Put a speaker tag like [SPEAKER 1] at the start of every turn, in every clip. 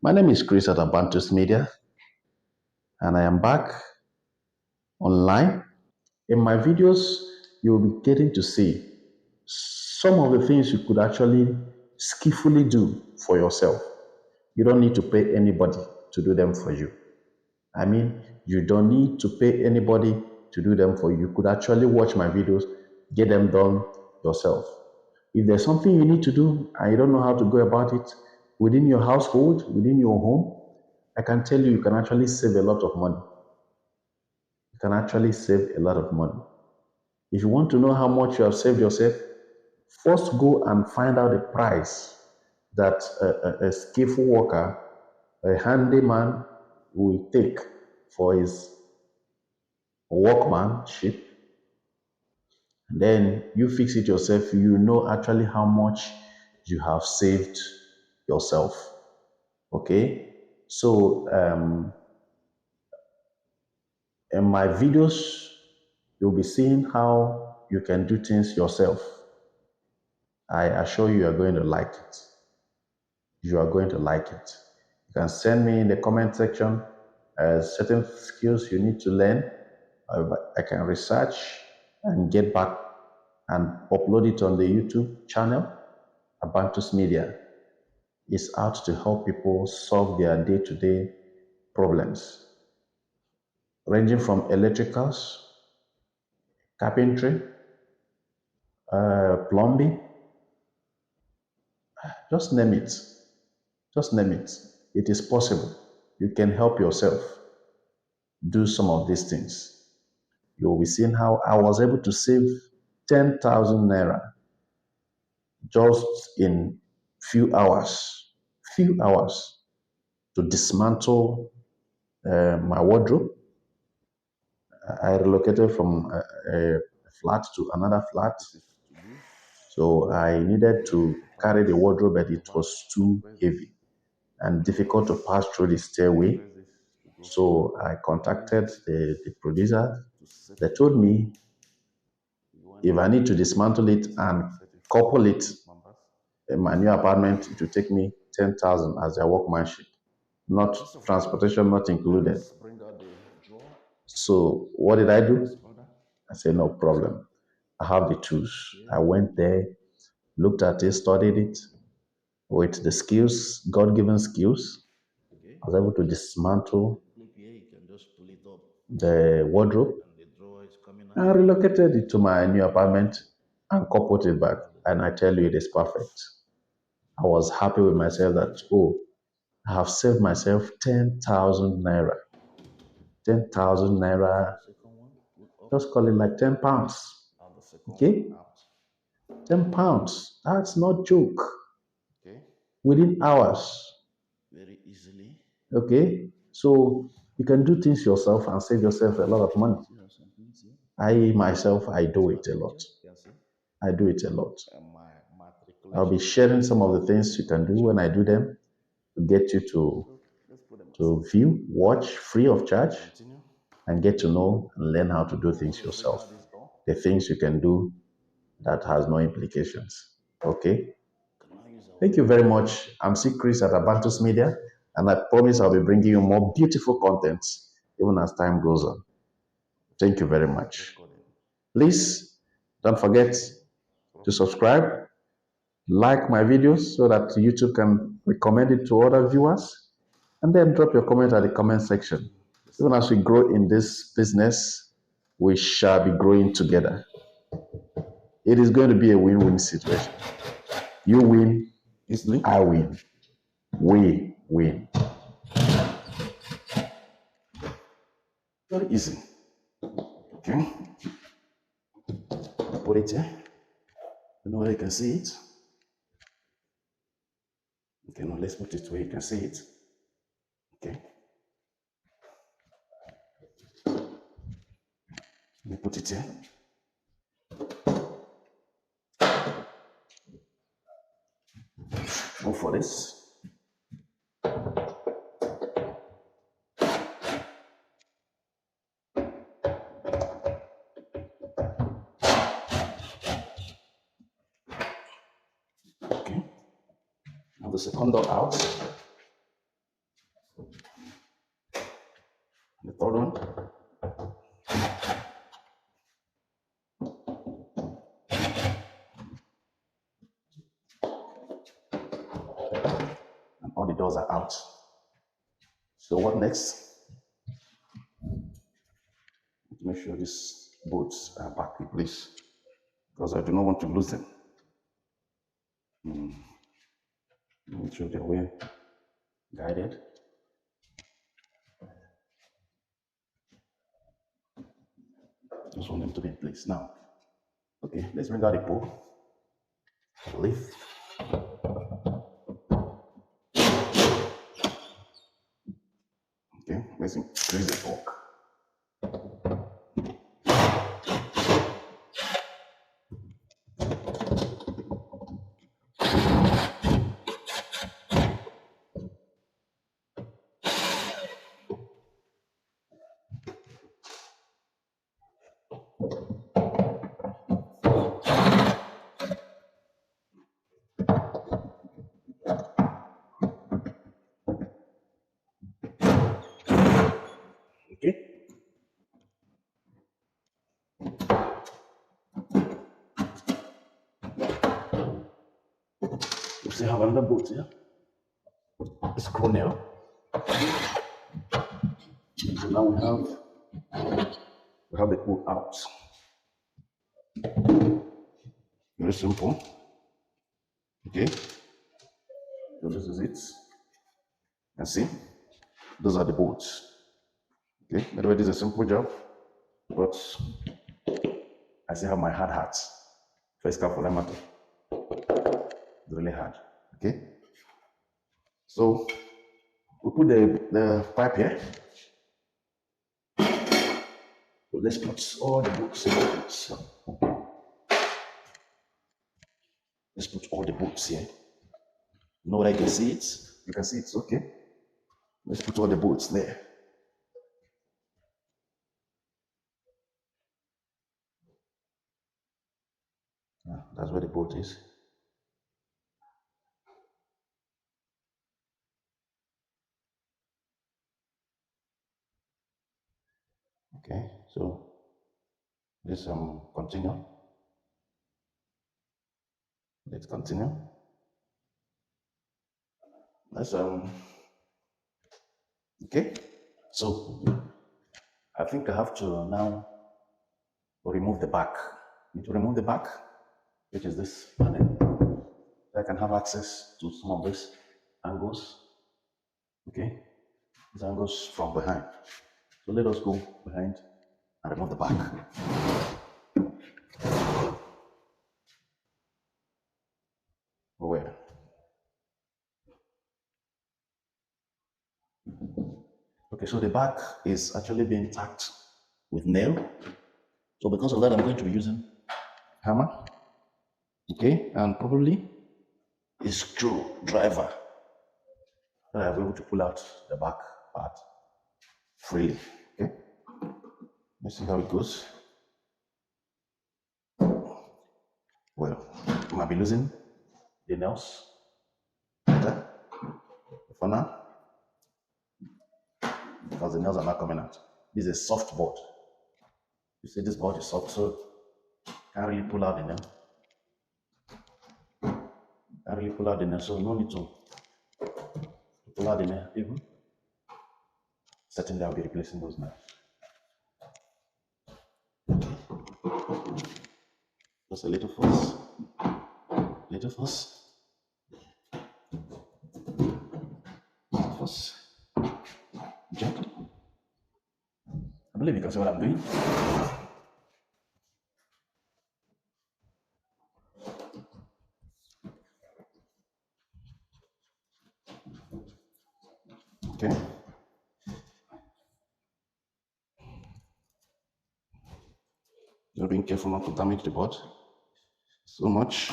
[SPEAKER 1] My name is Chris at Abantus Media, and I am back online. In my videos, you will be getting to see some of the things you could actually skillfully do for yourself. You don't need to pay anybody to do them for you. I mean, you don't need to pay anybody to do them for you. You could actually watch my videos, get them done yourself. If there's something you need to do and you don't know how to go about it within your household, within your home, I can tell you, you can actually save a lot of money. You can actually save a lot of money. If you want to know how much you have saved yourself, first go and find out the price that a skillful worker, a handyman will take for his workmanship. And then you fix it yourself, you know actually how much you have saved yourself. Okay? So, in my videos, you'll be seeing how you can do things yourself. I assure you, you're going to like it. You are going to like it. You can send me in the comment section certain skills you need to learn. I can research and get back and upload it on the YouTube channel. Abantus Media is out to help people solve their day-to-day problems, ranging from electricals, carpentry, plumbing, just name it. Just name it. It is possible. You can help yourself do some of these things. You will be seeing how I was able to save 10,000 naira just in few hours to dismantle my wardrobe. I relocated from a flat to another flat. So I needed to carry the wardrobe, but it was too heavy and difficult to pass through the stairway. So I contacted the producer. They told me if I need to dismantle it and couple it in my new apartment, it will take me 10,000 as their workmanship, not transportation, not included. So what did I do? I said, no problem. I have the tools. I went there, looked at it, studied it with the skills, God-given skills. I was able to dismantle the wardrobe and relocated it to my new apartment and coupled it back. And I tell you, it is perfect. I was happy with myself that, oh, I have saved myself 10,000 naira. 10,000 naira, just call it like 10 pounds. Okay? 10 pounds. That's not joke. Within hours. Okay? So you can do things yourself and save yourself a lot of money. I myself, I do it a lot. I do it a lot. I'll be sharing some of the things you can do when I do them to get you to view, watch free of charge, and get to know and learn how to do things yourself. The things you can do that has no implications. Okay? Thank you very much. I'm C. Chris at Abantus Media, and I promise I'll be bringing you more beautiful content even as time goes on. Thank you very much. Please don't forget to subscribe, like my videos so that YouTube can recommend it to other viewers, and then drop your comment at the comment section. Even as we grow in this business, we shall be growing together. It is going to be a win-win situation. You win, I win. We win. Very easy. Okay. Put it here. You know where you can see it? Okay, now let's put it where you can see it. Okay. Let me put it here. Go for this. Okay. Now the second door out. The third one. And all the doors are out. So what next? Make sure these bolts are back in place because I do not want to lose them. Make sure they're well guided. Just want them to be in place now. Okay, let's bring out the pole. Lift. Okay, let's increase the torque. Okay. We still have another bolt here. Screw nail. So now we have the pole out. Very simple. Okay. So this is it. And see, those are the bolts. Okay. By the way, this is a simple job, but I still have my hard hat. First cap for that matter. It's really hard. Okay. So we put the pipe here. So let's put all the bolts in place. Let's put all the bolts here. You know what I can see it? You can see it's okay. Let's put all the bolts there. That's where the bolt is. Okay, so this continue. Let's continue. Let's okay. So I think I have to now remove the back. Need to remove the back, which is this panel. So I can have access to some of these angles. Okay, these angles from behind. So let us go behind and remove the back. Where? Okay, so the back is actually being tacked with nail. So because of that, I'm going to be using hammer, okay, and probably a screwdriver that I'll be able to pull out the back part freely, okay. Let's see how it goes. Well, I might be losing the nails later, for now, because the nails are not coming out. This is a soft board. You see this board is soft, so can't really pull out the nail. Can't really pull out the nail, so no need to pull out the nail even. Certainly I'll be replacing those nails. Just a little force. Little force. Force. Gently. I believe you can see what I'm doing. Okay. You're being careful not to damage the board so much.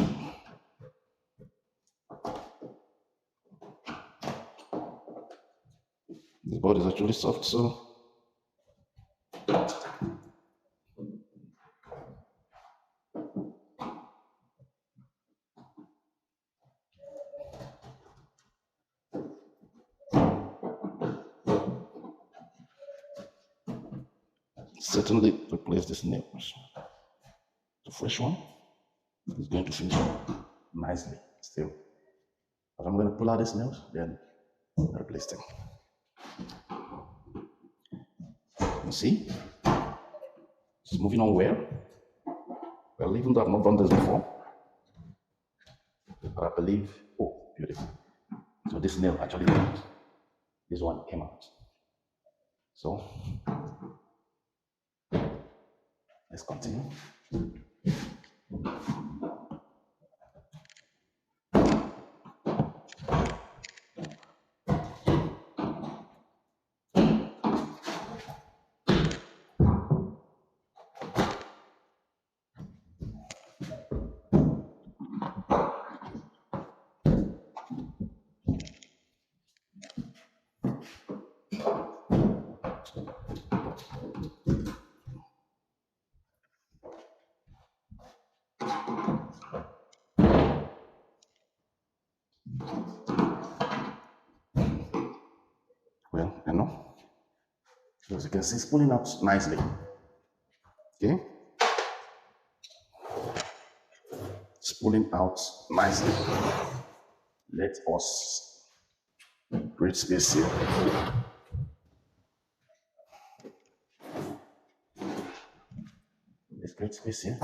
[SPEAKER 1] The board is actually soft, so certainly replace this nails. The fresh one is going to finish nicely still. But I'm going to pull out these nails, then replace them. You see, it's moving on well. Well, even though I've not done this before, but I believe, oh, beautiful. So this nail actually, this one came out. So let's continue. Well, I know. As you can see, it's pulling out nicely. Okay? It's pulling out nicely. Let us create space here. Let's create space here.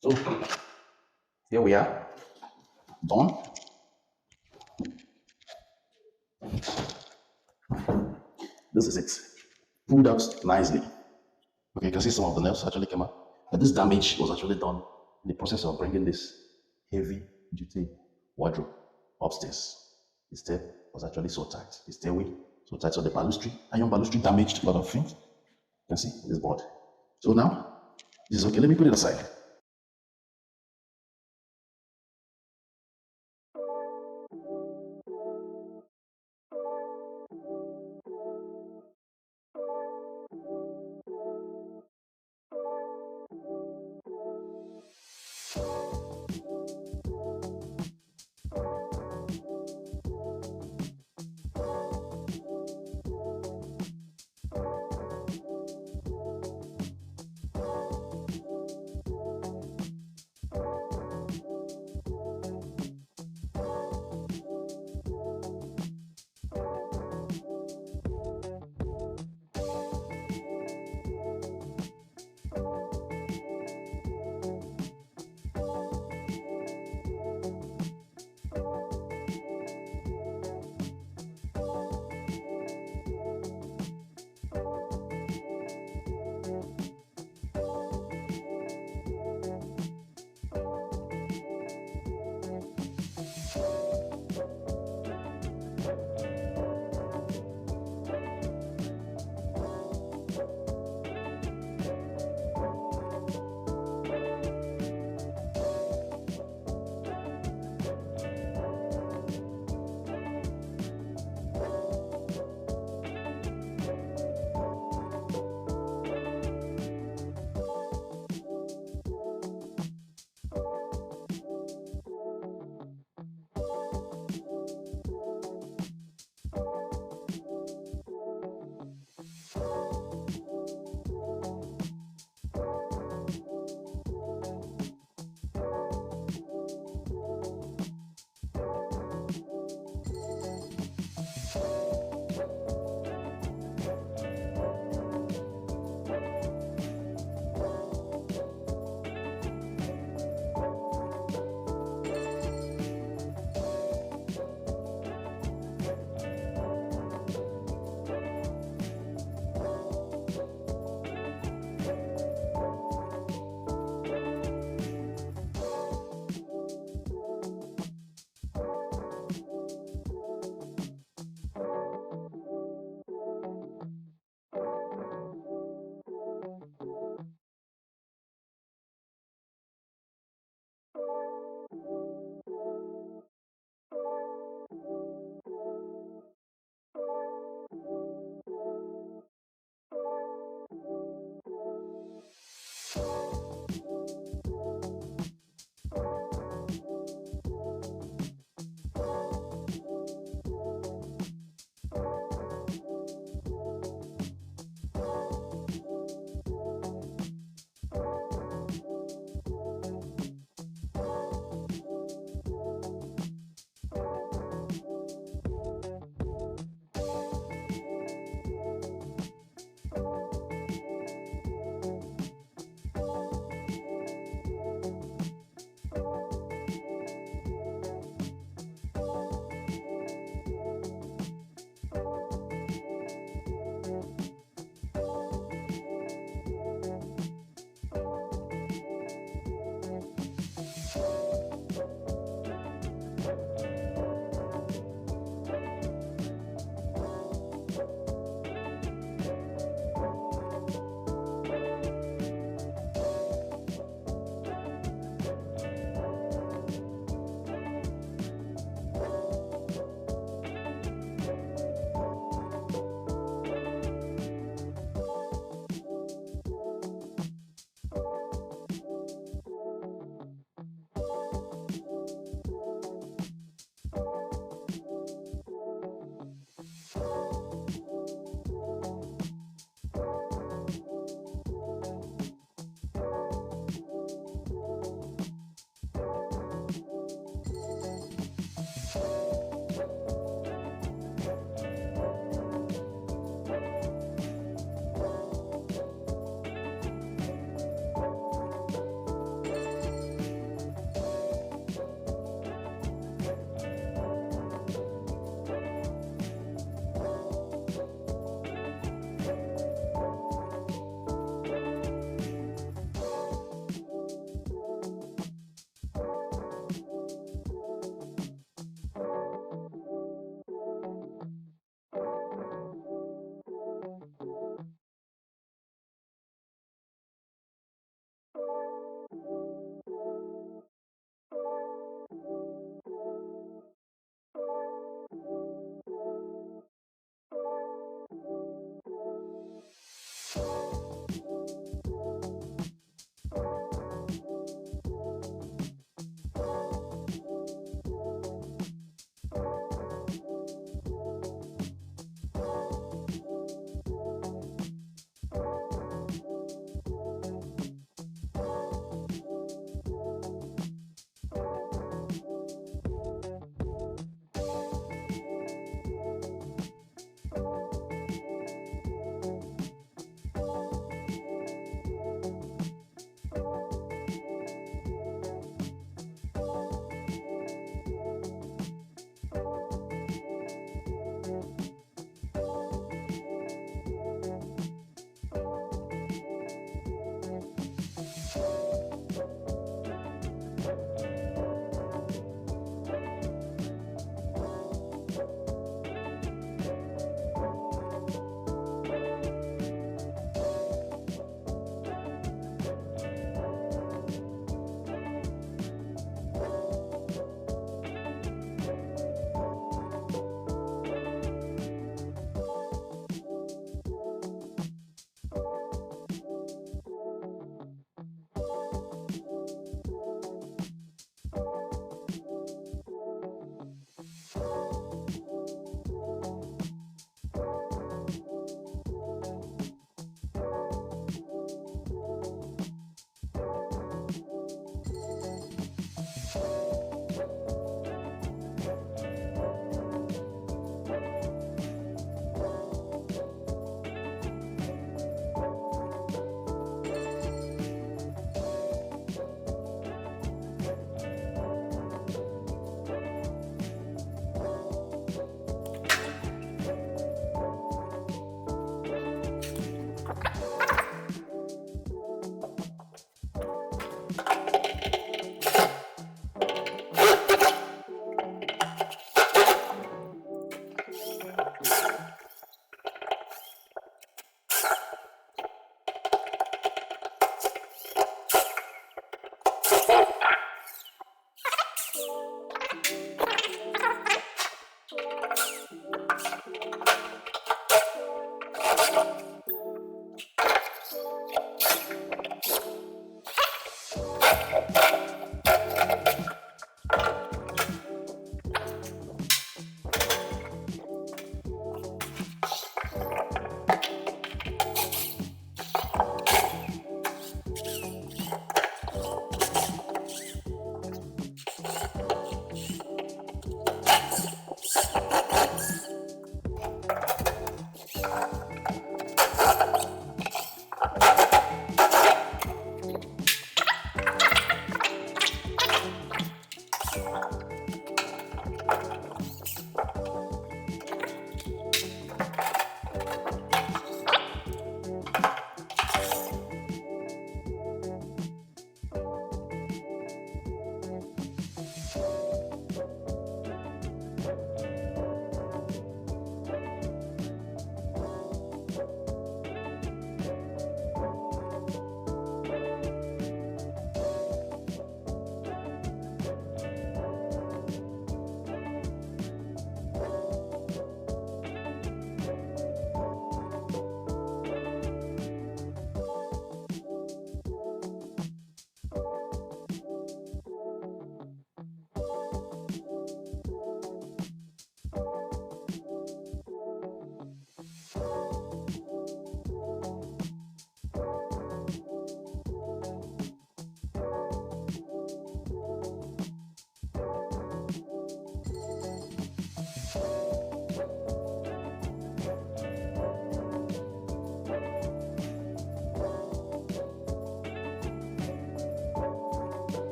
[SPEAKER 1] So here we are, done. This is it. Pulled out nicely. Okay, you can see some of the nails actually came out. But this damage was actually done in the process of bringing this heavy duty wardrobe upstairs. The step was actually so tight. The stairway so tight. So the balustrade, iron balustrade damaged a lot of things. You can see this board. So now, this is okay. Let me put it aside.